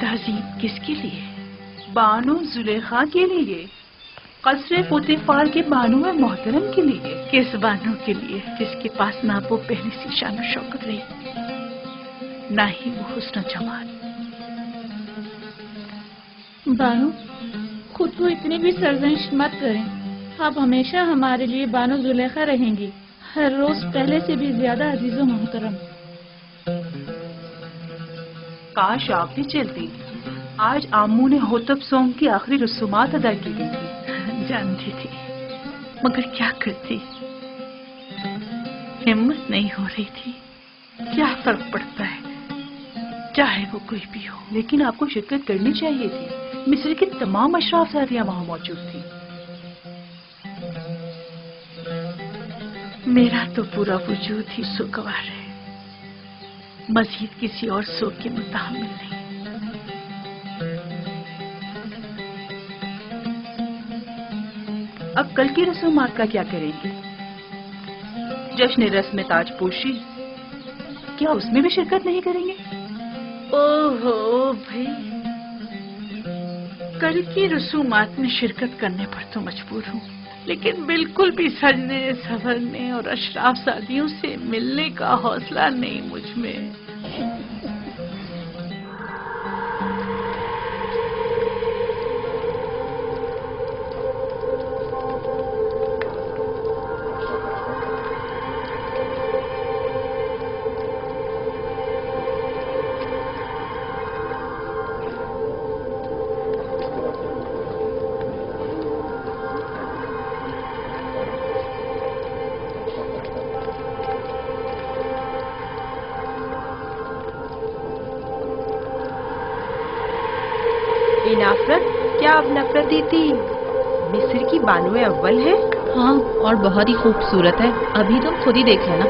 تہذیب کس کے لیے؟ بانو زلیخا کے لیے، قصر پوتیفار کے بانو محترم کے لیے۔ کس بانو کے لیے جس کے پاس نہ وہ پہلی سی شان و شوکت رہی، نہ ہی وہ حسن و جمال؟ بانو خود کو اتنی بھی سرزنش مت کریں، آپ ہمیشہ ہمارے لیے بانو زلیخا رہیں گی، ہر روز پہلے سے بھی زیادہ عزیز و محترم۔ کاش آپ بھی چلتی، آج آمو نے ہوتب سونگ کی آخری رسومات ادا کی گئی تھی۔ جانتی تھی مگر کیا کرتی، ہمت نہیں ہو رہی تھی۔ کیا فرق پڑتا ہے چاہے وہ کوئی بھی ہو؟ لیکن آپ کو شرکت کرنی چاہیے تھی، مصر کی تمام اشراف زادیاں وہاں موجود تھی۔ میرا تو پورا وجود ہی سوگوار ہے، مزید کسی اور سوگ کے متحمل نہیں۔ اب کل کی رسومات کا کیا کریں گے؟ جشن رسم تاج پوشی، کیا اس میں بھی شرکت نہیں کریں گے؟ اوہو بھائی، کل کی رسومات میں شرکت کرنے پر تو مجبور ہوں، لیکن بالکل بھی سجنے سنورنے اور اشراف زادیوں سے ملنے کا حوصلہ نہیں مجھ میں۔ نفرت، کیا اب نفرتی تھی مصر کی بانو اول ہے؟ ہاں، اور بہت ہی خوبصورت ہے، ابھی تم خود ہی دیکھ لینا۔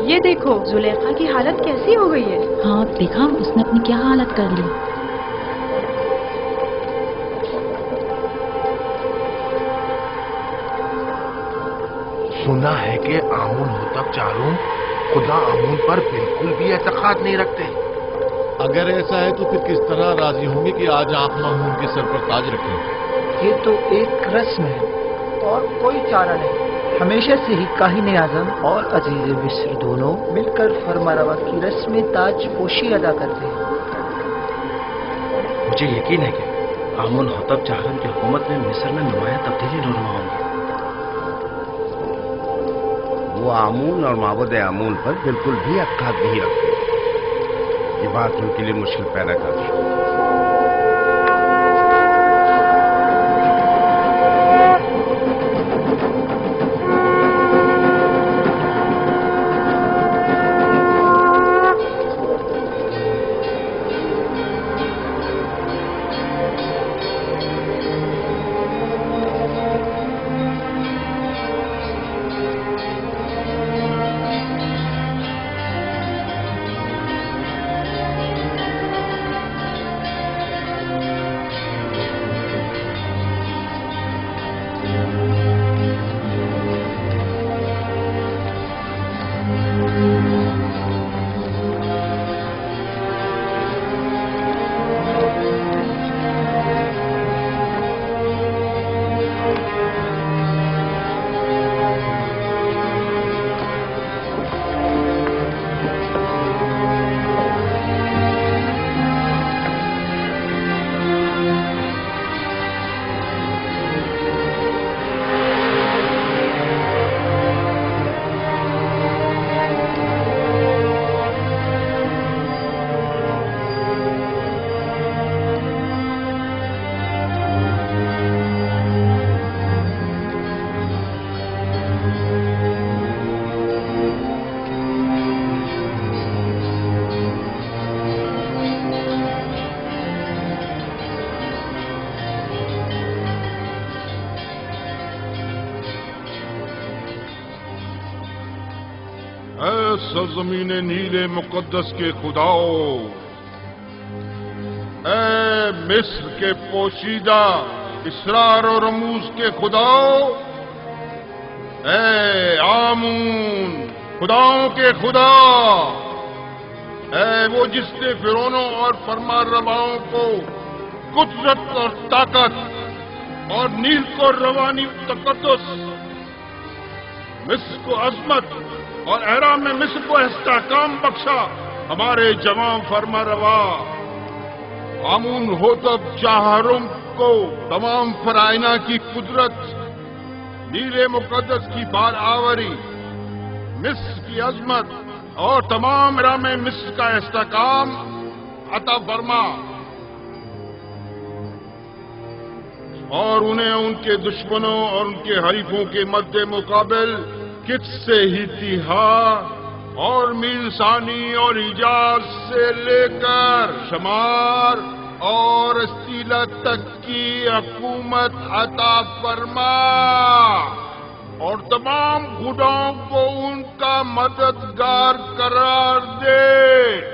یہ دیکھو زلیخا کی حالت کیسی ہو گئی ہے۔ ہاں دیکھا اس نے اپنی کیا حالت کر لی۔ سنا ہے کہ آمون ہوتب چاروں خدا آمون پر بالکل بھی اعتقاد نہیں رکھتے۔ اگر ایسا ہے تو پھر کس طرح راضی ہوں گے کہ آج آپ مامون کے سر پر تاج رکھیں؟ یہ تو ایک رسم ہے اور کوئی چارہ نہیں۔ ہمیشہ سے ہی کاہن اعظم اور عزیز مصر دونوں مل کر فرما روا کی رسم تاج پوشی ادا کرتے ہیں۔ مجھے یقین ہے کہ آمون ہوتب چاروں کی حکومت میں مصر میں نمایاں تبدیلی رونما ہوں گی۔ وہ آمون اور معبود آمون پر بالکل بھی اعتقاد نہیں رکھتے، یہ بات ان کے لیے مشکل پیدا کرتی ہے۔ اے سرزمین نیل مقدس کے خداؤ، اے مصر کے پوشیدہ اسرار و رموز کے خداؤ، اے آمون खुदाओं के खुदा, है वो जिसने फिरौनों और फरमारवाओं को कुदरत और ताकत और नील को रवानी तकद्दुस, मिस्र को अजमत और एहराम में मिस्र को इस्तेहकाम बख्शा। हमारे जवान फरमारवा आमून होतब चाहरुम को तमाम फराइना की कुदरत, नीले मुकद्दस की बार आवरी, मिस्र की अजमत और तमाम एहराम में मिस्र का इस्तेहकाम अता फरमा, और उन्हें उनके दुश्मनों और उनके हरीफों के मद्दे मुकाबिल किससे ही तिहा और मीलसानी और इजाज से लेकर शमार और अस्तीला तक की हुकूमत अता फरमा, और तमाम खुदाओं को उनका मददगार करार दे।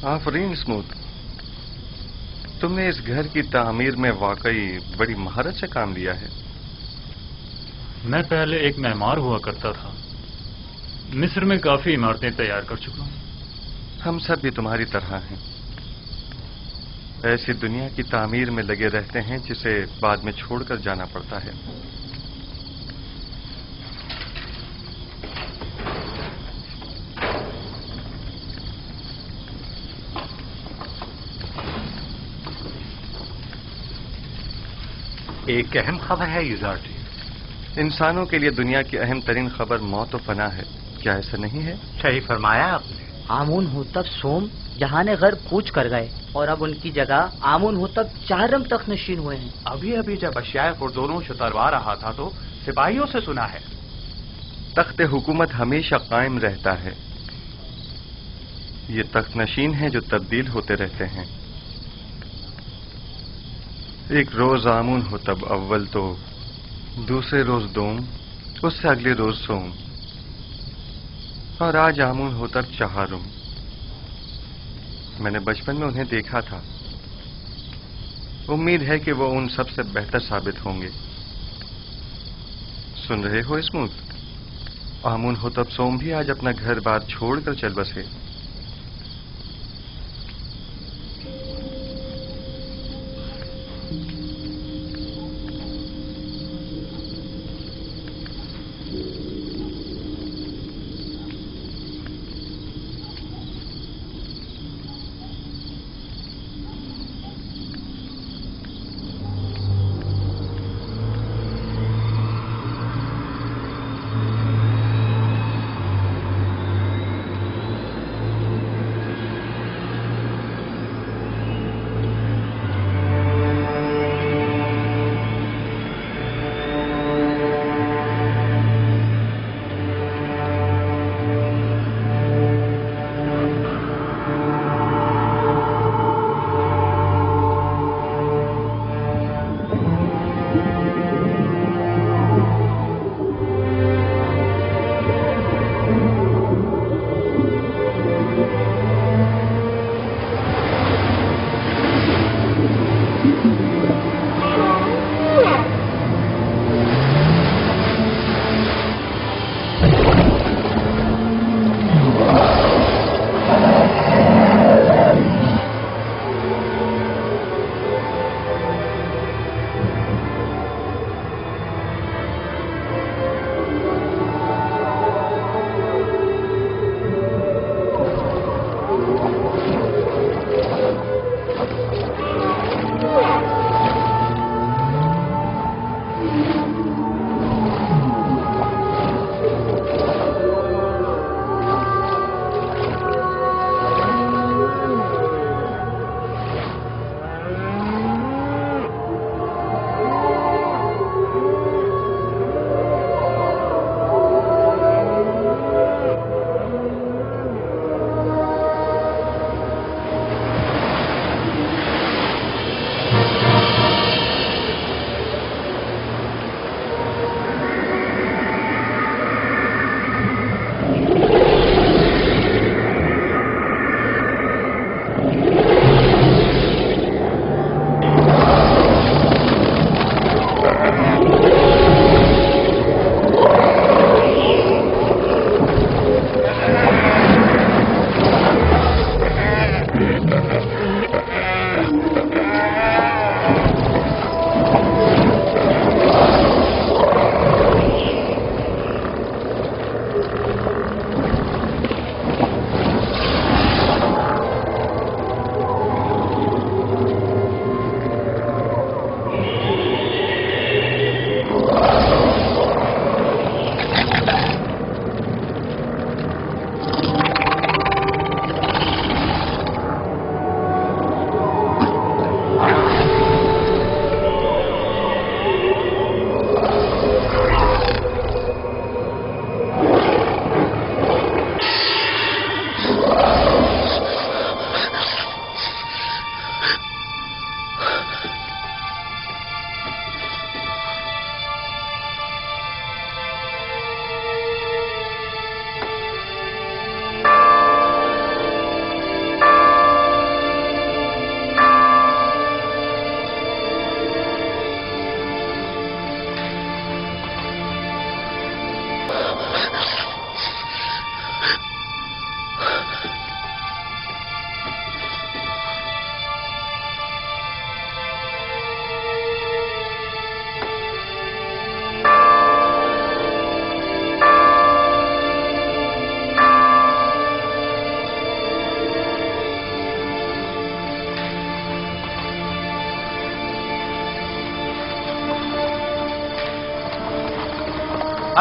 आफरीन स्मूथ, तुमने इस घर की तामीर में वाकई बड़ी महारत से काम लिया है। मैं पहले एक मेहमान हुआ करता था, मिस्र में काफी इमारतें तैयार कर चुका हूं। हम सब भी तुम्हारी तरह हैं, ऐसी दुनिया की तामीर में लगे रहते हैं जिसे बाद में छोड़कर जाना पड़ता है। एक अहम खबर है युजार्टी। इंसानों के लिए दुनिया की अहम तरीन खबर मौत और फना है, क्या ऐसा नहीं है? सही फरमाया आपने। आमून होतब सोम जहाने घर कूच कर गए और अब उनकी जगह आमून होतब चारम तक नशीन हुए हैं। अभी अभी जब अशियाफ और दोनों शुतरवा रहा था तो सिपाहियों से सुना है तख्त हुकूमत हमेशा कायम रहता है। ये तख्त नशीन है जो तब्दील होते रहते हैं। एक रोज आमून हो तब अव्वल तो, दूसरे रोज दोम, उससे अगले रोज सोम, और आज आमून हो तब चहारुम। मैंने बचपन में उन्हें देखा था। उम्मीद है कि वो उन सबसे बेहतर साबित होंगे। सुन रहे हो स्मूथ? आमून हो तब सोम भी आज अपना घर बार छोड़कर चल बसे।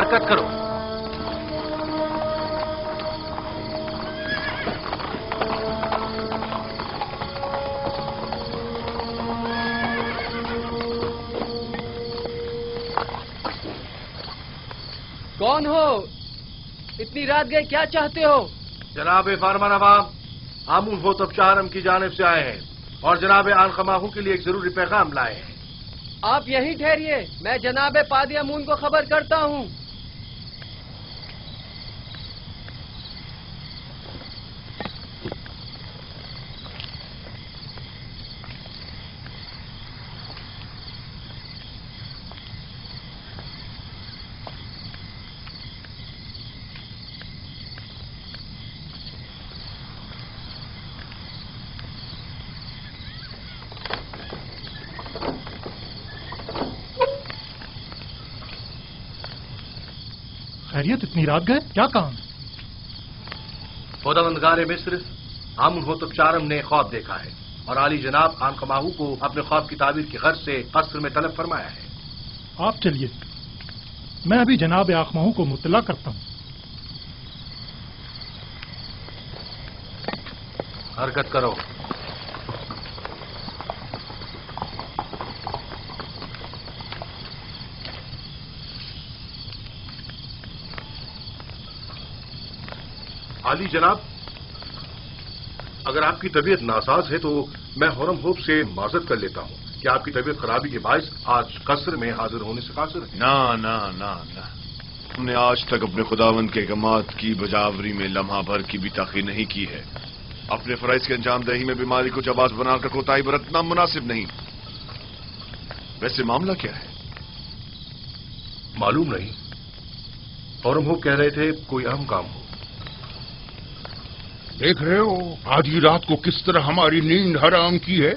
حرکت کرو. کون ہو؟ اتنی رات گئے کیا چاہتے ہو؟ جناب فارما روا آمون ہوتب چہارم کی جانب سے آئے ہیں اور جناب آن خماہو کے لیے ایک ضروری پیغام لائے ہیں. آپ یہیں ٹھہریے، میں جناب پادی امون کو خبر کرتا ہوں. خیریت، اتنی رات گئے کیا کام؟ خداوندگار مصر آمون ہوتب چارم نے خواب دیکھا ہے اور عالی جناب آن خماہو کو اپنے خواب کی تعبیر کی غرض سے قصر میں طلب فرمایا ہے. آپ چلیے، میں ابھی جناب آخماہو کو مطلع کرتا ہوں. حرکت کرو. عالی جناب، اگر آپ کی طبیعت ناساز ہے تو میں حرم ہوپ سے معذرت کر لیتا ہوں کہ آپ کی طبیعت خرابی کے باعث آج قصر میں حاضر ہونے سے قاصر ہے. نہ ہم نے آج تک اپنے خداوند کے احکامات کی بجاوری میں لمحہ بھر کی بھی تاخیر نہیں کی ہے. اپنے فرائض کے انجام دہی میں بیماری کو جواز بنا کر کوتاہی برتنا مناسب نہیں. ویسے معاملہ کیا ہے؟ معلوم نہیں. حرم ہوپ کہہ رہے تھے کوئی اہم کام ہو. دیکھ رہے ہو آدھی رات کو کس طرح ہماری نیند حرام کی ہے.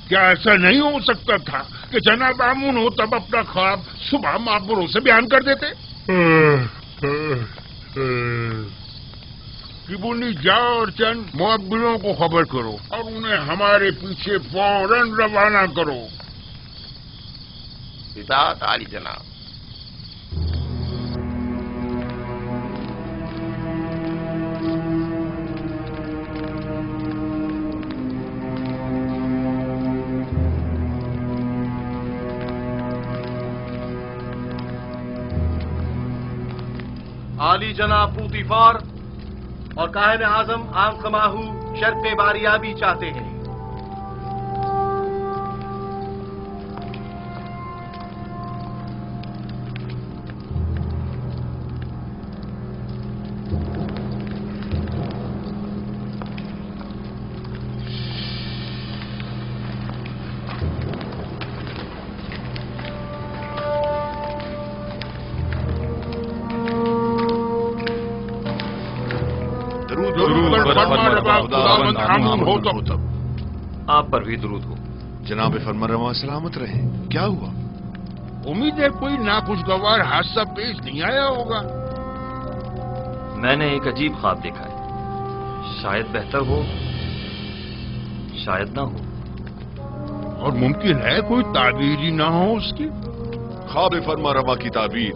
کیا ایسا نہیں ہو سکتا تھا کہ جناب آمون ہو تب اپنا خواب صبح معبروں سے بیان کر دیتے؟ کبونی جاؤ اور چند معبروں کو خبر کرو اور انہیں ہمارے پیچھے فوراً روانہ کرو. اطاعت عالی جناب. عالی جناب پوتیفار اور کاہن اعظم آن خماہو شرط باریابی چاہتے ہیں. آپ پر بھی درود ہو. جناب فرما روا سلامت رہے. کیا ہوا؟ امید ہے کوئی ناخوشگوار حادثہ پیش نہیں آیا ہوگا. میں نے ایک عجیب خواب دیکھا ہے. شاید بہتر ہو، شاید نہ ہو. اور ممکن ہے کوئی تعبیر ہی نہ ہو اس کی. خواب فرما روا کی تعبیر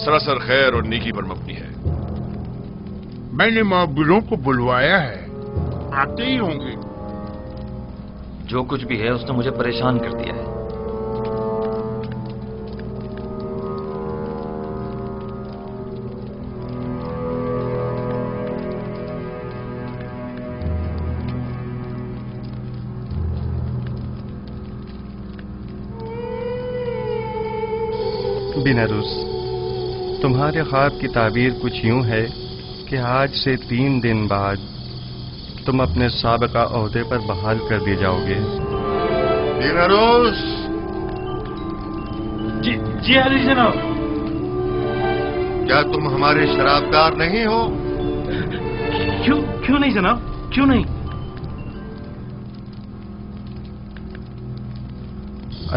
سراسر خیر اور نیکی پر مبنی ہے. میں نے معبروں کو بلوایا ہے، آتے ہی ہوں گے. جو کچھ بھی ہے اس نے مجھے پریشان کر دیا ہے. بینروس، تمہارے خواب کی تعبیر کچھ یوں ہے کہ آج سے 3 دن بعد تم اپنے سابقہ عہدے پر بحال کر دیے جاؤ گے. بینروس. جی علی جناب. کیا تم ہمارے شرابدار نہیں ہو؟ کیوں نہیں جناب، کیوں نہیں؟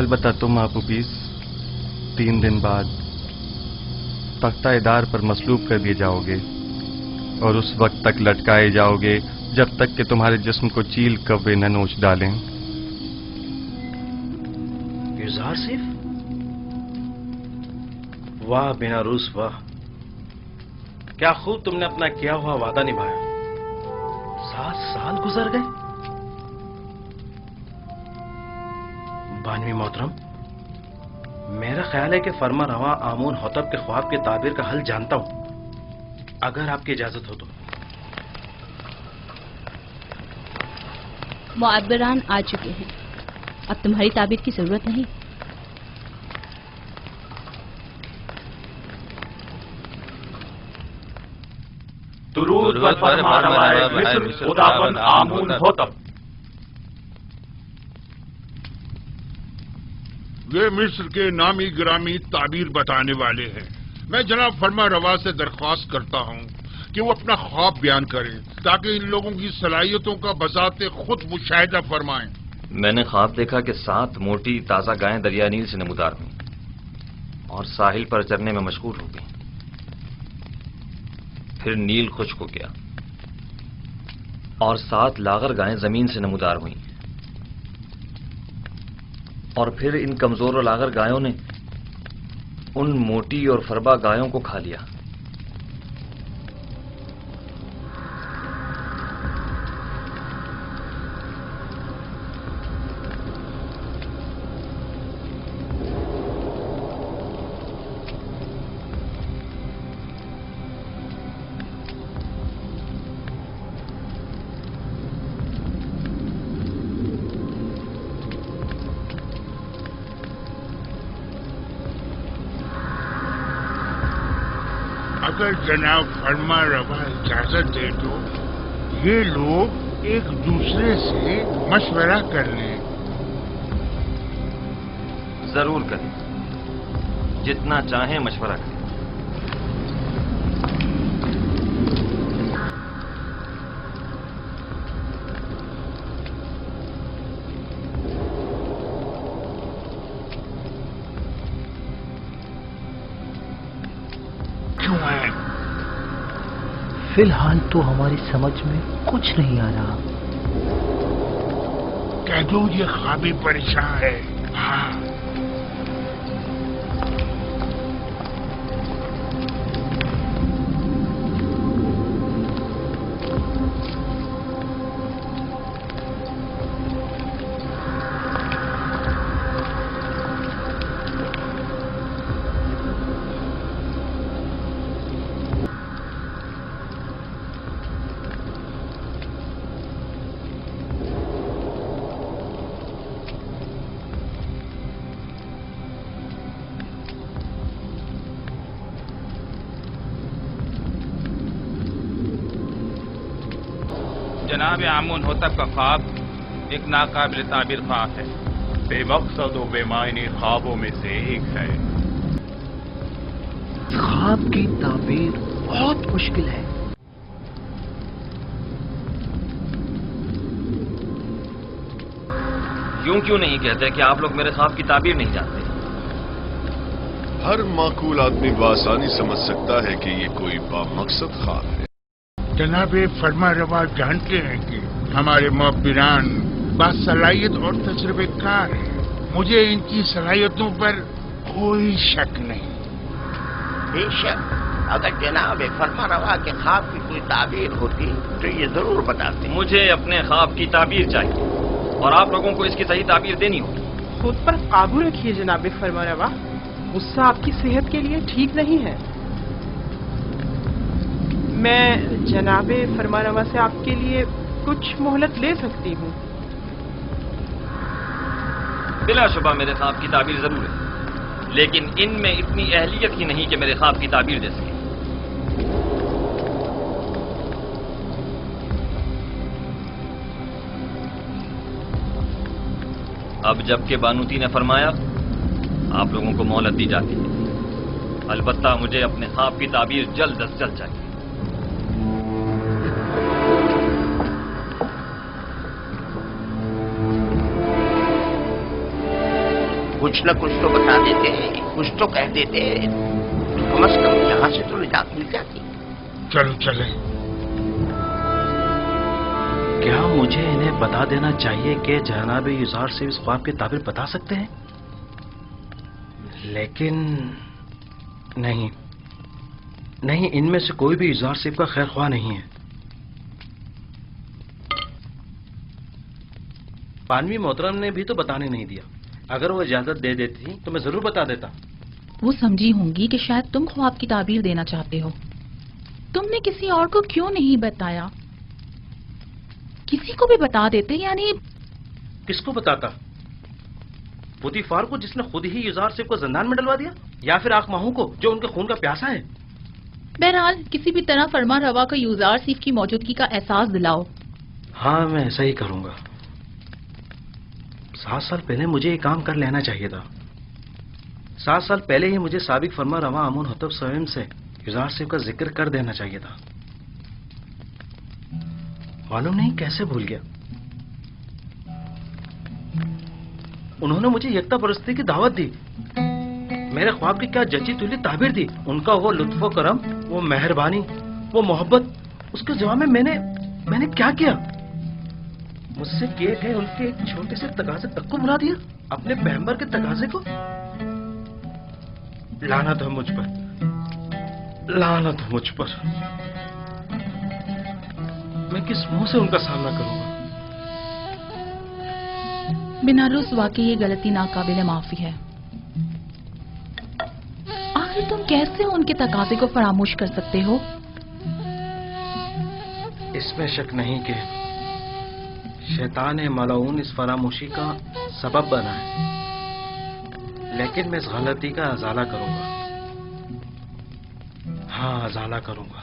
البتہ تم آپ پیس 3 دن بعد تختہ ادار پر مصلوب کر دیے جاؤ گے اور اس وقت تک لٹکائے جاؤ گے جب تک کہ تمہارے جسم کو چیل کوے نہ نوچ ڈالیں. یزار صرف वाह बिना रूस वाह, क्या खूब तुमने अपना किया हुआ वादा निभाया। 7 साल गुजर गए। बानवी मोहतरम, मेरा ख्याल है कि फरमा रवा आमून होतब के ख्वाब के ताबीर का हल जानता हूं, अगर आपकी इजाजत हो तो। मुअब्बिरान आ चुके हैं, अब तुम्हारी ताबीर की जरूरत नहीं। दुरूद पर फरमा रवा मिस्र खुदावंद आमून होतब। वे मिस्र के नामी ग्रामी ताबीर बताने वाले हैं। मैं जनाब फरमा रवा से दरख्वास्त करता हूं कि वो अपना ख्वाब बयान करें ताकि इन लोगों की सलाहियतों का बजाते खुद मुशाहिदा फरमाएं। मैंने ख्वाब देखा कि 7 मोटी ताजा गायें दरिया नील से नमूदार हुई और साहिल पर चरने में मशगूल हो गई। फिर नील खुश्क हो गया और 7 लागर गायें जमीन से नमूदार हुई और फिर इन कमजोर और लागर गायों ने उन मोटी और फरबा गायों को खा लिया। अगर जनाब फरमा रवा इजाजत दे तो ये लोग एक दूसरे से मशवरा कर लें। जरूर करें, जितना चाहें मशवरा करें। फिलहाल तो हमारी समझ में कुछ नहीं आ रहा। कह दो ये ख्वाबी परेशान है। हाँ, जनाब आमून होतब का ख्वाब एक नाकाबिल ताबीर ख्वाब है, बेमकसद और बेमायने ख्वाबों में से एक है। ख्वाब की ताबीर बहुत मुश्किल है। क्यों नहीं कहते कि आप लोग मेरे ख्वाब की ताबीर नहीं जानते? हर माकूल आदमी बआसानी समझ सकता है कि ये कोई बामकसद ख्वाब है। जनाब फरमा रवा जानते हैं कि हमारे मुअब्बिरान बासलाहियत और तजुर्बेकार हैं। मुझे इनकी सलाहियतों पर कोई शक नहीं। बेशक अगर जनाब फरमा रवा के ख्वाब की कोई ताबीर होती तो ये जरूर बताते। मुझे अपने ख्वाब की ताबीर चाहिए और आप लोगों को इसकी सही ताबीर देनी होगी। खुद पर काबू रखिए जनाब फरमा रवा, गुस्सा आपकी सेहत के लिए ठीक नहीं है। मैं जनाब फरमा रवा से आपके लिए कुछ मोहलत ले सकती हूँ। बिलाशुबा मेरे ख्वाब की ताबीर जरूर है, लेकिन इनमें इतनी अहलियत ही नहीं कि मेरे ख्वाब की ताबीर दे सके। अब जबकि बानूती ने फरमाया, आप लोगों को मोहलत दी जाती है। अलबत्ता मुझे अपने ख्वाब की ताबीर जल्द अज जल्द चाहिए। कुछ न कुछ तो बता देते हैं, कुछ तो कह देते हैं, कम से कम यहाँ से तो निजात मिल जाती। चलो चले। क्या मुझे इन्हें बता देना चाहिए कि जनाब युजार से इस ख्वाब की ताबीर बता सकते हैं? लेकिन نہیں نہیں، ان میں سے کوئی بھی اظہار صاحب کا خیر خواہ نہیں ہے. بانوی محترم نے بھی تو بتانے نہیں دیا. اگر وہ اجازت دے دیتی تو میں ضرور بتا دیتا. وہ سمجھی ہوں گی کہ شاید تم خواب کی تعبیر دینا چاہتے ہو. تم نے کسی اور کو کیوں نہیں بتایا؟ کسی کو بھی بتا دیتے. یعنی کس کو بتاتا؟ پوتیفار کو جس نے خود ہی یزار صاحب کو زندان میں ڈلوا دیا، یا پھر آق ماہوں کو جو ان کے خون کا پیاسا ہے؟ بہرحال کسی بھی طرح فرما روا کو یوزار صیف کی موجودگی کا احساس دلاؤ. ہاں میں ایسا ہی کروں گا. 7 سال پہلے مجھے یہ کام کر لینا چاہیے تھا. 7 سال پہلے ہی مجھے سابق فرما روا امون حطب سویم سے یزار صاحب کا ذکر کر دینا چاہیے تھا. معلوم نہیں کیسے بھول گیا. انہوں نے مجھے یکتا پرستی کی دعوت دی. میرے خواب کی کیا جچی تلی تعبیر دی. ان کا وہ لطف و کرم، وہ مہربانی، وہ محبت، اس کے جواب میں نے کیا کیا؟ مجھ سے کیے گئے ان کے ایک چھوٹے سے تقاضے تک کو بلا دیا. اپنے پیغمبر کے تقاضے کو. لعنت ہے مجھ پر، لعنت ہے مجھ پر. میں کس منہ سے ان کا سامنا کروں گا؟ بنارس واقعی یہ غلطی ناقابل معافی ہے. آخر تم کیسے ان کے تقاضے کو فراموش کر سکتے ہو؟ اس میں شک نہیں کہ شیطان ملعون اس فراموشی کا سبب بنا ہے، لیکن میں اس غلطی کا ازالہ کروں گا. ہاں ازالہ کروں گا.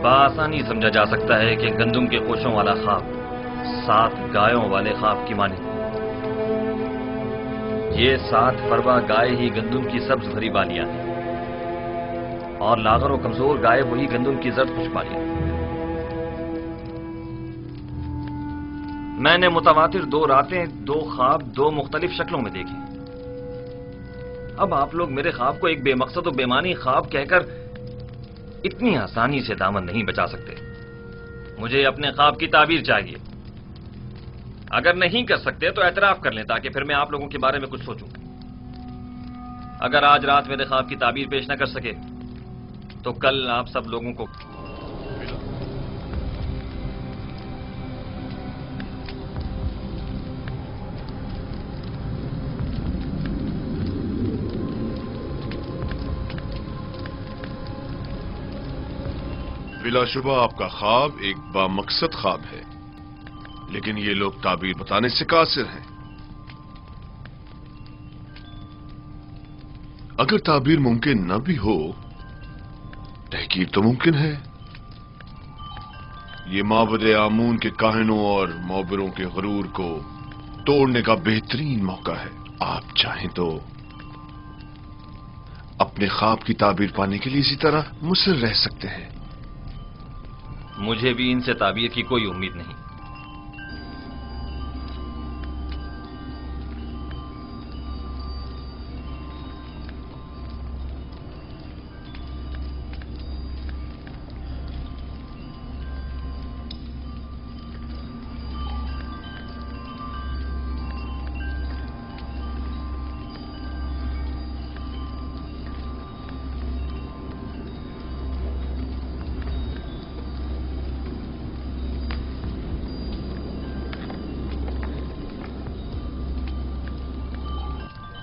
بآسانی سمجھا جا سکتا ہے کہ گندم کے کوشوں والا خواب 7 گایوں والے خواب کی مانند. یہ 7 فروا گائے ہی گندم کی سبز بھری بالیاں ہیں اور لاغر و کمزور گائے وہی گندم کی زرد خوش بالیاں. میں نے متواتر 2 راتیں 2 خواب 2 مختلف شکلوں میں دیکھی. اب آپ لوگ میرے خواب کو ایک بے مقصد و بے معنی خواب کہہ کر اتنی آسانی سے دامن نہیں بچا سکتے. مجھے اپنے خواب کی تعبیر چاہیے. اگر نہیں کر سکتے تو اعتراف کر لیں تاکہ پھر میں آپ لوگوں کے بارے میں کچھ سوچوں. اگر آج رات میرے خواب کی تعبیر پیش نہ کر سکے تو کل آپ سب لوگوں کو بلا شبہ آپ کا خواب ایک بامقصد خواب ہے، لیکن یہ لوگ تعبیر بتانے سے قاصر ہیں. اگر تعبیر ممکن نہ بھی ہو، تحقیق تو ممکن ہے. یہ معبد آمون کے کاہنوں اور معبروں کے غرور کو توڑنے کا بہترین موقع ہے. آپ چاہیں تو اپنے خواب کی تعبیر پانے کے لیے اسی طرح مصر رہ سکتے ہیں. مجھے بھی ان سے تعبیر کی کوئی امید نہیں.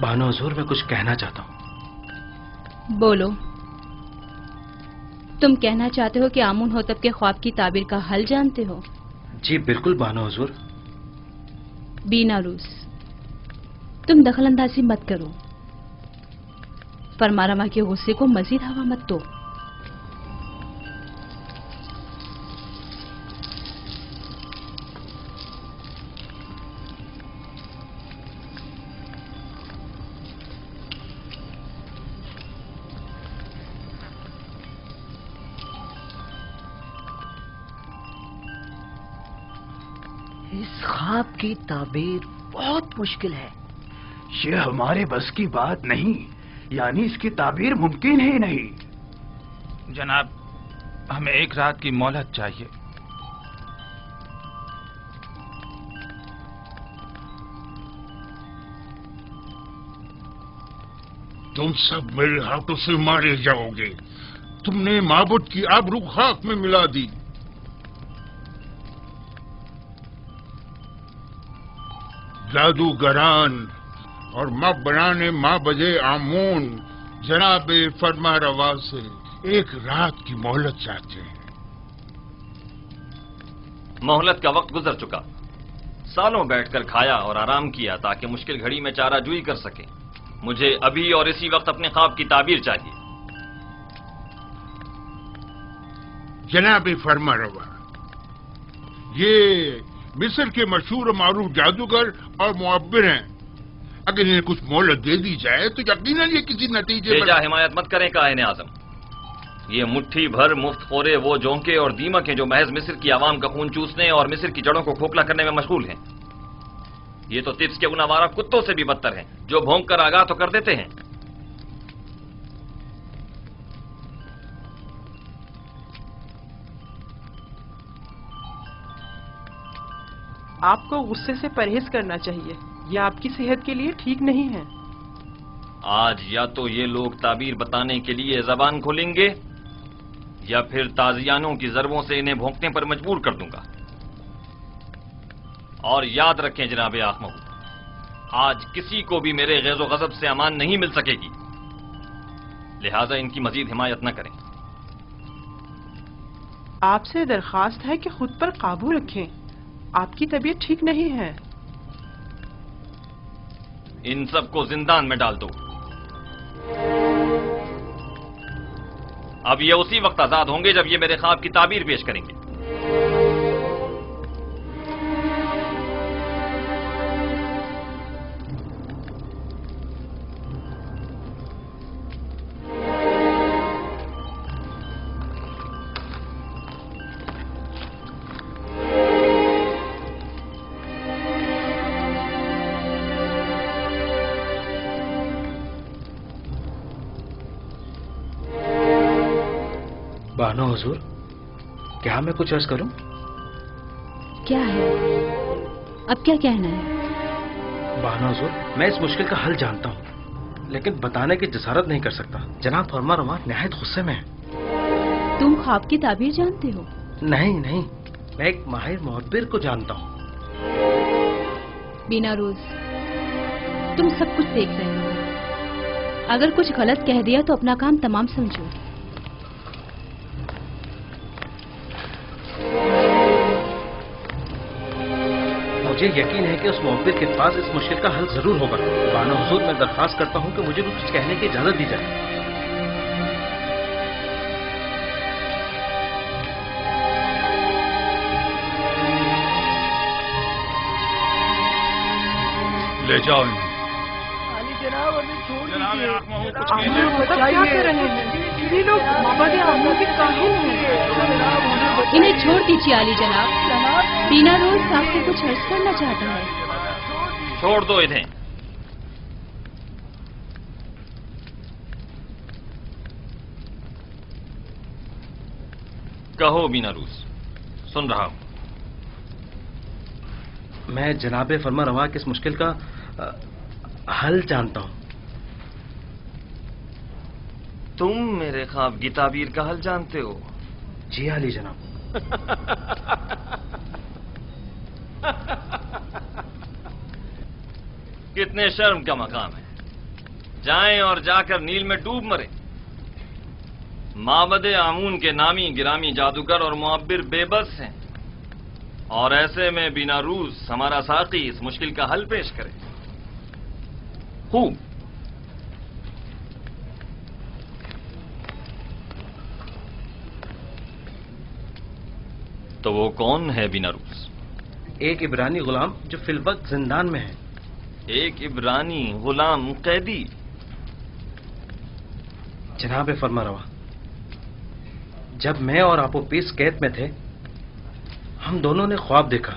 बानो हुजूर, मैं कुछ कहना चाहता हूँ। बोलो। तुम कहना चाहते हो कि आमून होतब के ख्वाब की ताबीर का हल जानते हो? जी बिल्कुल बानो हुजूर। बीनारूस, तुम दखल अंदाजी मत करो। फरमारवा के गुस्से को मजीद हवा मत दो। इस ख्वाब की ताबीर बहुत मुश्किल है। ये हमारे बस की बात नहीं, यानी इसकी ताबीर मुमकिन ही नहीं। जनाब, हमें एक रात की मोहलत चाहिए। तुम सब मेरे हाथों से मारे जाओगे। तुमने माबूद की आबरू खाक में मिला दी। जादूगरान और माँ बनाने माँ बजे आमून जनाब फरमा रवा से एक रात की मोहलत चाहते हैं। मोहलत का वक्त गुजर चुका। सालों बैठकर खाया और आराम किया ताकि मुश्किल घड़ी में चाराजूई कर सके। मुझे अभी और इसी वक्त अपने ख्वाब की ताबीर चाहिए। जनाब फरमा रवा, ये मिस्र के मशहूर और मारूफ जादूगर और मुअब्बिर हैं। अगर इन्हें कुछ मोहलत दे दी जाए तो यकीनन ये किसी नतीजे बेजा हिमायत मत करें कायने आजम। ये मुट्ठी भर मुफ्त खोरे वो जोंके और दीमक हैं जो महज मिस्र की आवाम का खून चूसने और मिस्र की जड़ों को खोखला करने में मशगूल हैं। ये तो तिब्स के उन आवारा कुत्तों से भी बदतर हैं जो भौंक कर आगाह तो कर देते हैं। आपको गुस्से से परहेज करना चाहिए, यह आपकी सेहत के लिए ठीक नहीं है। आज या तो ये लोग ताबीर बताने के लिए जबान खोलेंगे या फिर ताजियानों की जरबों से इन्हें भौंकने पर मजबूर कर दूंगा। और याद रखें जनाब आखमहू, आज किसी को भी मेरे गैज़ो गज़ब से अमान नहीं मिल सकेगी, लिहाजा इनकी मजीद हिमायत न करें। आपसे दरख्वास्त है कि खुद पर काबू रखें, आपकी तबीयत ठीक नहीं है। इन सबको जिंदान में डाल दो। अब ये उसी वक्त आजाद होंगे जब ये मेरे ख्वाब की ताबीर पेश करेंगे। बानो हुजूर, क्या मैं कुछ अर्ज करूं? क्या है? अब क्या कहना है? बानो हुजूर, मैं इस मुश्किल का हल जानता हूं, लेकिन बताने की जसारत नहीं कर सकता। जनाब फरमा रवा निहायत गुस्से में है। तुम ख्वाब की ताबीर जानते हो? नहीं नहीं, मैं एक माहिर मुहब्बिर को जानता हूं। बीनारूस, तुम सब कुछ देख रहे हो। अगर कुछ गलत कह दिया तो अपना काम तमाम समझो। मुझे यकीन है कि उस मुहब्बिर के पास इस मुश्किल का हल जरूर होगा। बानो हुजूर, मैं दरख्वास्त करता हूं कि मुझे कुछ कहने की इजाजत दी जाए। ले जाओ। जनाब, हमें छोड़ दीजिए। क्या कर रहे हैं ये लोग? माबद आमून के काहिल हैं। इन्हें छोड़ दीजिए आली जनाब। बीनारूस आपसे कुछ अर्ज करना चाहता है। छोड़ दो इन्हें। कहो बीनारूस, सुन रहा हूं। मैं जनाब फरमा रवा की इस मुश्किल का हल जानता हूं। तुम मेरे ख्वाब की ताबीर का हल जानते हो? जी आली जनाब। कितने शर्म का मकाम है। جائیں اور جا کر نیل میں ڈوب مریں۔ معبد آمون کے نامی گرامی جادوگر اور معبر بے بس ہیں، اور ایسے میں بنا روز ہمارا ساقی اس مشکل کا حل پیش کرے۔ خوب، تو وہ کون ہے بنا روز؟ ایک عبرانی غلام جو فی الوقت زندان میں ہے۔ ایک عبرانی غلام قیدی؟ جناب فرماروا، جب میں اور آپوپیس قید میں تھے، ہم دونوں نے خواب دیکھا۔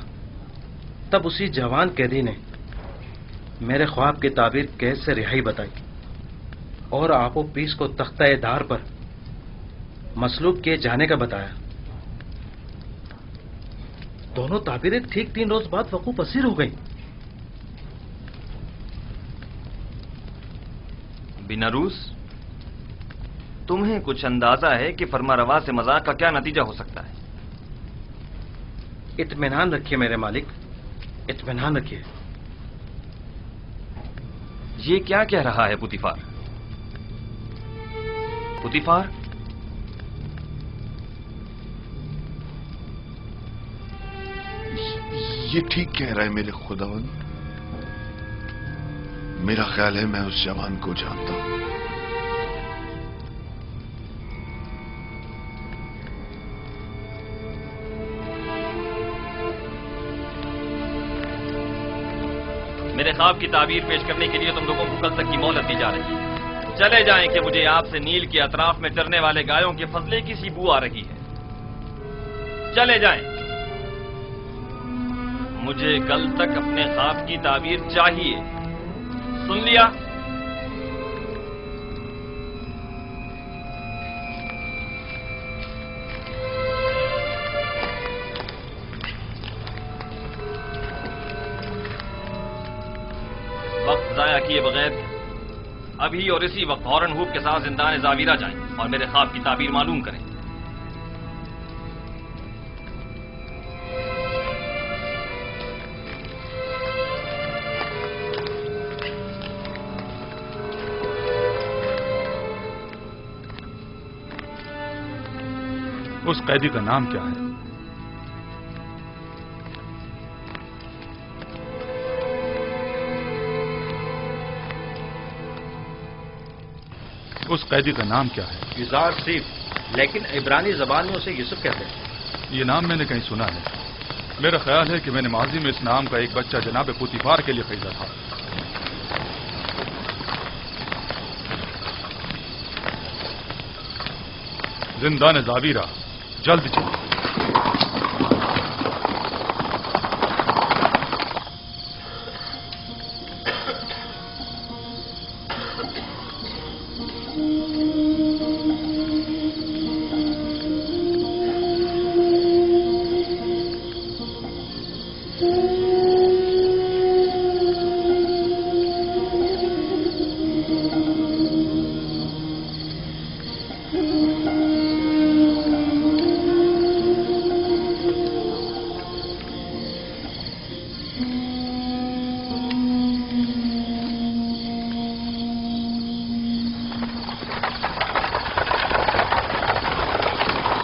تب اسی جوان قیدی نے میرے خواب کی تعبیر قید سے رہائی بتائی اور آپوپیس کو تختہ دار پر مصلوب کیے جانے کا بتایا۔ دونوں تعبیریں ٹھیک 3 روز بعد وقوع پذیر ہو گئیں۔ بنا روز، تمہیں کچھ اندازہ ہے کہ فرما روا سے مذاق کا کیا نتیجہ ہو سکتا ہے؟ اطمینان رکھیے میرے مالک، اطمینان رکھیے۔ یہ کیا کہہ رہا ہے پوتیفار؟ پوتیفار، یہ ٹھیک کہہ رہا ہے میرے خداوند۔ میرا خیال ہے میں اس جوان کو جانتا ہوں۔ میرے خواب کی تعبیر پیش کرنے کے لیے تم لوگوں کو کل تک کی مہلت دی جا رہی ہے۔ چلے جائیں کہ مجھے آپ سے نیل کے اطراف میں چرنے والے گایوں کے فضلے کی سی بو آ رہی ہے۔ چلے جائیں، مجھے کل تک اپنے خواب کی تعبیر چاہیے۔ سن لیا؟ وقت ضائع کیے بغیر ابھی اور اسی وقت ہارن ہوپ کے ساتھ زندان زاویرہ جائیں اور میرے خواب کی تعبیر معلوم کریں۔ اس قیدی کا نام کیا ہے؟ اس قیدی کا نام کیا ہے؟ یوزار سیف، لیکن عبرانی زبان میں اسے یوسف کہتے ہیں۔ یہ نام میں نے کہیں سنا ہے۔ میرا خیال ہے کہ میں نے ماضی میں اس نام کا ایک بچہ جناب پوتیفار کے لیے خریدا تھا۔ زندان زاویرہ، جلد چلیے۔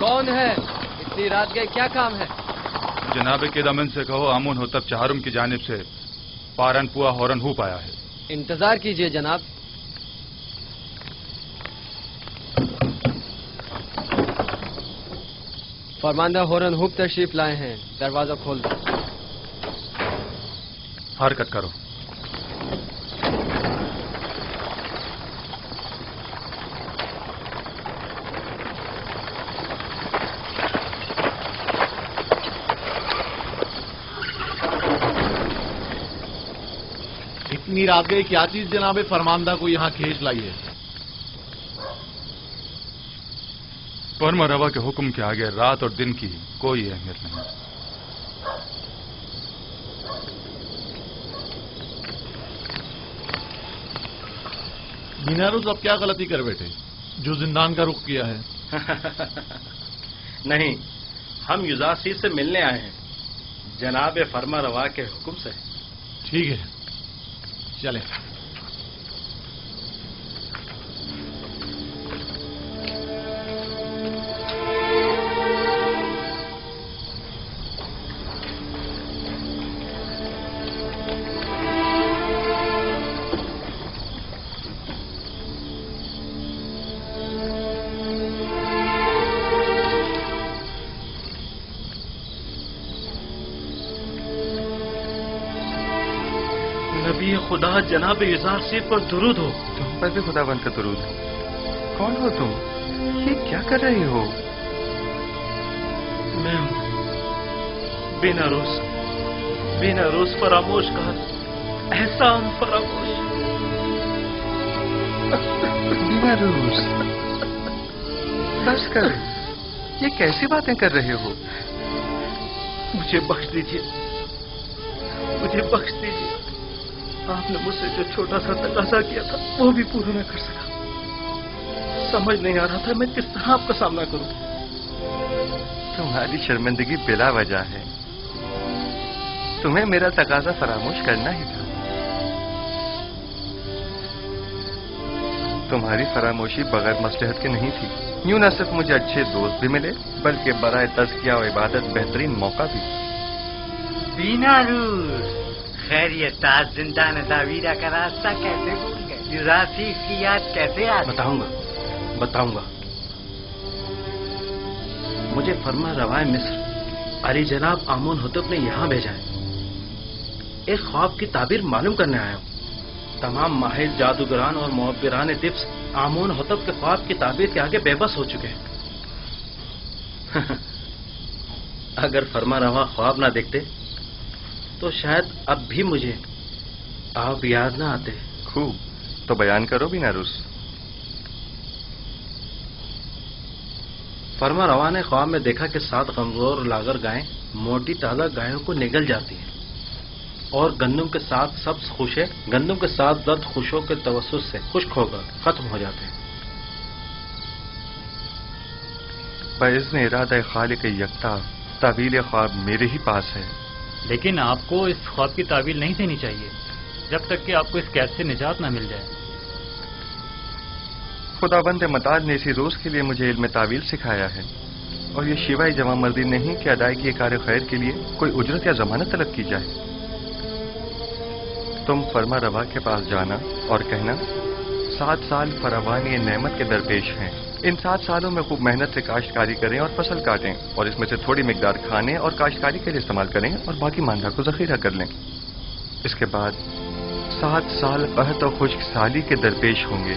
کون ہے؟ اتنی رات گئے، کیا کام ہے؟ جناب کیدامن سے کہو آمون ہوتب چہارم کی جانب سے پارن پوا ہورن ہوپ آیا ہے۔ انتظار کیجئے جناب۔ فرماندہ ہورن ہوپ تشریف لائے ہیں، دروازہ کھول دو۔ حرکت کرو۔ اتنی رات گئی، کیا چیز جناب فرماندہ کو یہاں کھینچ لائی ہے؟ فرما روا کے حکم کے آگے رات اور دن کی کوئی اہمیت نہیں۔ بیناروز اب کیا غلطی کر بیٹھے جو زندان کا رخ کیا ہے؟ نہیں، ہم یوزاسیس سے ملنے آئے ہیں، جناب فرما روا کے حکم سے۔ ٹھیک ہے، چلیں۔ नबी खुदा जनाब इज़ार सीर पर दुरूद हो। तुम पर भी खुदावंद का दुरूद हो। कौन हो तुम? ये क्या कर रहे हो? मैं बिना रोज फरामोश का एहसान फरामोश। बिना रोज बस कर। ये कैसी बातें कर रहे हो? मुझे बख्श दीजिए, मुझे बख्श दीजिए। आपने मुझसे जो छोटा सा तकाजा किया था वो भी पूरा न कर सका। समझ नहीं आ रहा था मैं किस तरह आपका सामना करूं। तुम्हारी शर्मिंदगी बिला वजह है। तुम्हें मेरा तकाजा फरामोश करना ही था। तुम्हारी फरामोशी बगैर मसलहत के नहीं थी। यूं न सिर्फ मुझे अच्छे दोस्त भी मिले बल्कि बराए तज़किया और इबादत बेहतरीन मौका भी। बिना रूस खैरियत, आज जिंदा नदावीरा का रास्ता कैसे भूल गए? युरासी की याद कैसे आ? बताऊंगा। मुझे फरमा रवाए मिस्र अली जनाब आमून हुतब ने यहाँ भेजा है। एक ख्वाब की ताबीर मालूम करने आया हूँ। तमाम माहिर जादूगरान और मुअब्बिरान दिफ्स आमून हुतब के ख्वाब की ताबीर के आगे बेबस हो चुके हैं। अगर फरमा रवा ख्वाब ना देखते तो शायद अब भी मुझे आप याद ना आते। खूब, तो बयान करो बिना रुस। फरमा रवा ने ख्वाब में देखा कि 7 कमजोर लागर गायें मोटी ताजा गायों को निगल जाती हैं और गंदम के 7 सब्ज खुशे गंदम के 7 दर्द खुशों के तवस्सुस से खुश्क होकर खत्म हो जाते हैं। बइज़्न इरादा खालिक यकता तावील ख्वाब मेरे ही पास है। लेकिन आपको इस ख्वाब की तावील नहीं देनी चाहिए जब तक कि आपको इस कैद से निजात ना मिल जाए। खुदाबंद मताज ने इसी रोज के लिए मुझे इल्म तावील सिखाया है और ये शिवाय जमा मर्दी नहीं कि अदायगी कार खैर के लिए कोई उजरत या जमानत तलब की जाए। तुम फरमा रवा के पास जाना और कहना 7 साल फरावानी नेमत के दरपेश हैं। इन 7 सालों में खूब मेहनत से काश्तकारी करें और फसल काटें और इसमें से थोड़ी मिकदार खाने और काश्तकारी के लिए इस्तेमाल करें और बाकी मांदा को जखीरा कर लें। इसके बाद 7 साल कहत और खुश्क साली के दरपेश होंगे।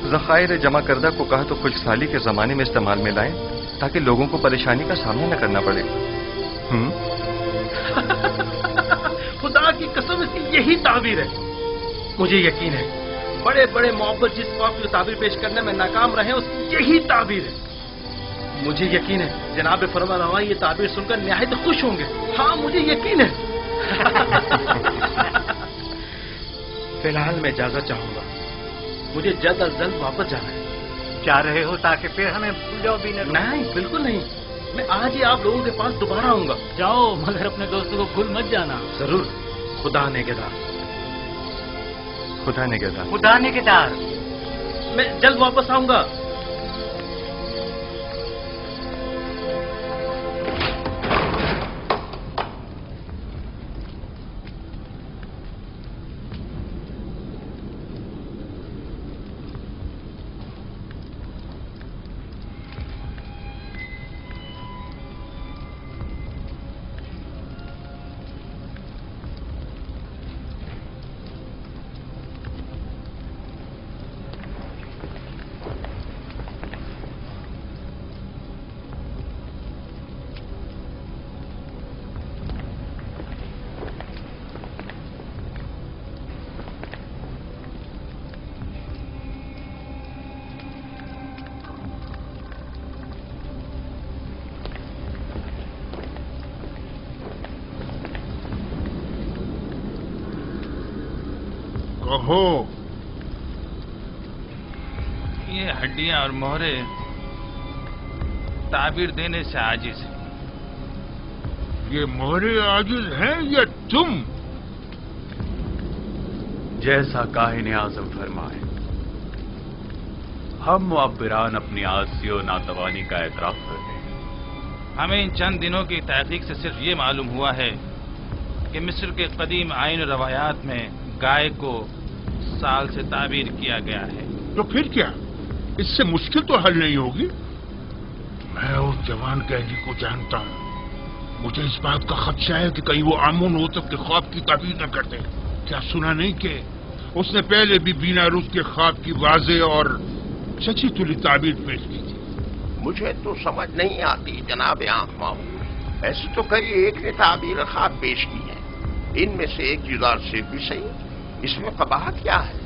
ज़खायर जमा करदा को कहत और खुश्क साली के ज़माने में इस्तेमाल में लाएं ताकि लोगों को परेशानी का सामना न करना पड़े। खुदा की कसम इसकी यही ताबीर है। मुझे यकीन है बड़े बड़े मोहब्बत जिस ख्वाब की ताबीर पेश करने में नाकाम रहे उसकी यही ताबीर है। मुझे यकीन है जनाब फरमा रवा ये ताबीर सुनकर निहायत खुश होंगे। हाँ मुझे यकीन है। फिलहाल मैं इजाजत चाहूंगा, मुझे जल्द अज जल्द वापस जाना है। जा रहे हो ताकि फिर हमें भूल जाओ भी नहीं, बिल्कुल नहीं। मैं आज ही आप लोगों के पास दोबारा आऊंगा। जाओ मगर अपने दोस्तों को भूल मत जाना। जरूर। खुदा नेगेदार। खुदा नेगेदार। खुदा नेगेदार। मैं जल्द वापस आऊंगा। कहो। ये हड्डियां और मोहरे ताबीर देने से आजिज है। ये मोहरे आजिज हैं या तुम? जैसा काहिन आज़म फरमाए, हम मुअब्बिरान अपनी आज़ी और नातवानी का एतराफ करते हैं। हमें इन चंद दिनों की तहकीक से सिर्फ ये मालूम हुआ है कि मिस्र के कदीम आइन रवायात में गाय को साल से ताबीर किया गया है। तो फिर क्या, इससे मुश्किल तो हल नहीं होगी। मैं उस जवान कैदी को जानता हूँ। मुझे इस बात का खदशा है कि कहीं वो आमून होतब के ख्वाब की ताबीर न कर दे। क्या सुना नहीं कि उसने पहले भी बीना रूस के ख्वाब की वाज़ेह और सच्ची तुली ताबीर पेश की थी? मुझे तो समझ नहीं आती जनाब आंख माहू। ऐसी तो कई एक ने ताबीर ख्वाब पेश की है, इनमें से एक जुजार से भी सही, इसमें कबाहत क्या है?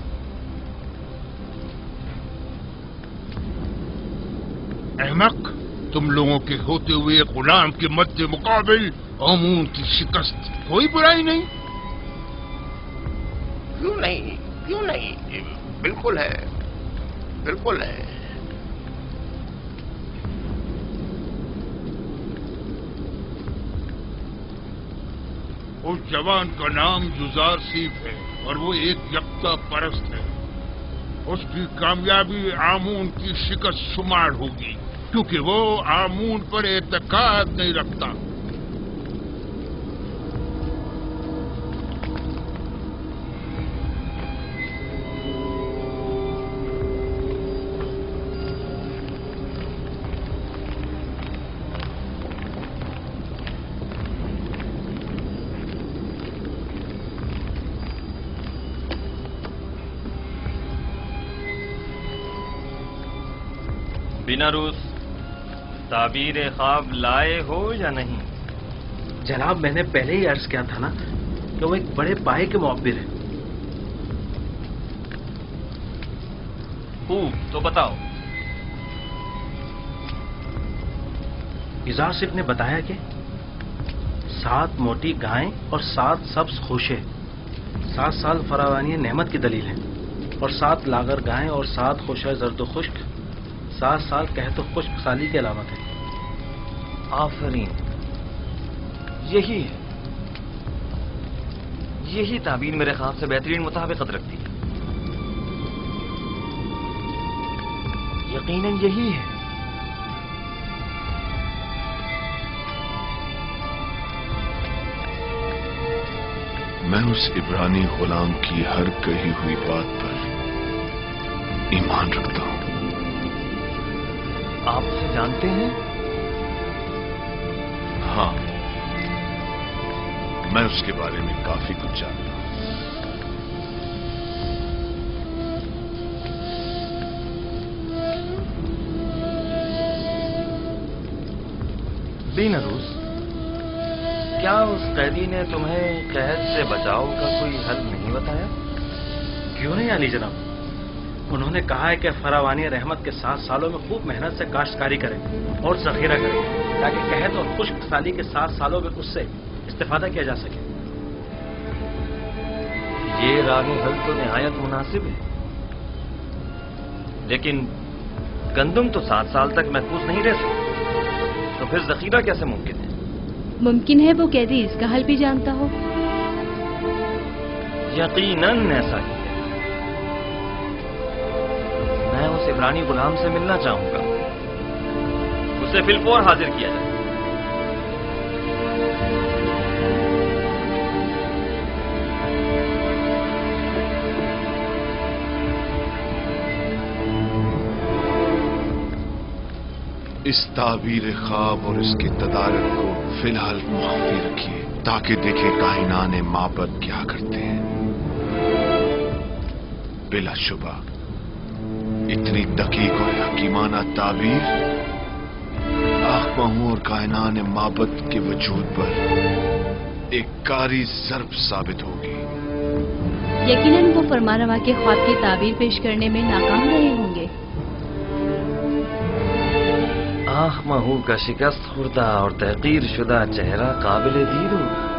अहमक, तुम लोगों के होते हुए गुलाम के मध्य मुकाबिल आमून की शिकस्त कोई बुराई नहीं। क्यों नहीं, क्यों नहीं, बिल्कुल है, बिल्कुल है। उस जवान का नाम जुजार सीफ है और वो एक यकता परस्त है। उसकी कामयाबी आमून की शिकस्त शुमार होगी, क्योंकि वो आमून पर एतकाद नहीं रखता। बिना रूस, ताबीर ख्वाब लाए हो या नहीं? जनाब, मैंने पहले ही अर्ज किया था ना कि वो एक बड़े पाए के मुअब्बिर है। तो बताओ। इज़ार सिर्फ ने बताया कि 7 मोटी गायें और 7 सब्ज खोशे 7 साल फरावानी नेमत की दलील है, और 7 लागर गायें और 7 खोशा जर्द खुश्क 7 साल कहतो खुश्क साली की अलामत है। आफरीन, यही है, यही ताबीर मेरे ख्वाब से बेहतरीन मुताबिकत रखती है। यकीनन यही है। मैं उस इब्रानी गुलाम की हर कही हुई बात पर ईमान रखता हूं। आप उसे जानते हैं? हाँ, मैं उसके बारे में काफी कुछ जानता हूं। बीनरूस, क्या उस कैदी ने तुम्हें कैद से बचाव का कोई हल नहीं बताया? क्यों नहीं आली जनाब, उन्होंने कहा है कि फरावानी रहमत के 7 सालों में खूब मेहनत से काश्तकारी करें और जखीरा करें, ताकि कहत और खुश्क साली के 7 सालों में उससे इस्तेफादा किया जा सके। ये राह हल तो निहायत मुनासिब है, लेकिन गंदुम तो 7 साल तक महफूज नहीं रह सकती, तो फिर जखीरा कैसे मुमकिन है? मुमकिन है वो कैदी इसका हल भी जानता हो। यकीनन ऐसा ही है। मैं उस इब्रानी गुलाम से मिलना चाहूंगा, उसे फिलफौर हाजिर किया जाए। इस ताबीर ख्वाब और इसके तदारक को फिलहाल मुख्फी रखिए, ताकि देखें कायनाने माबद क्या करते हैं। बिलाशुबा इतनी दकीक और हकीमाना ताबीर आखमाहू और कायनाने माबद के वजूद पर एक कारी ज़र्ब साबित होगी। यकीनन वो फरमानवा के ख्वाब की ताबीर पेश करने में नाकाम रहे होंगे। आखमाहू का शिकस्त खुर्दा और तहकीर शुदा चेहरा काबिल दीद होगा।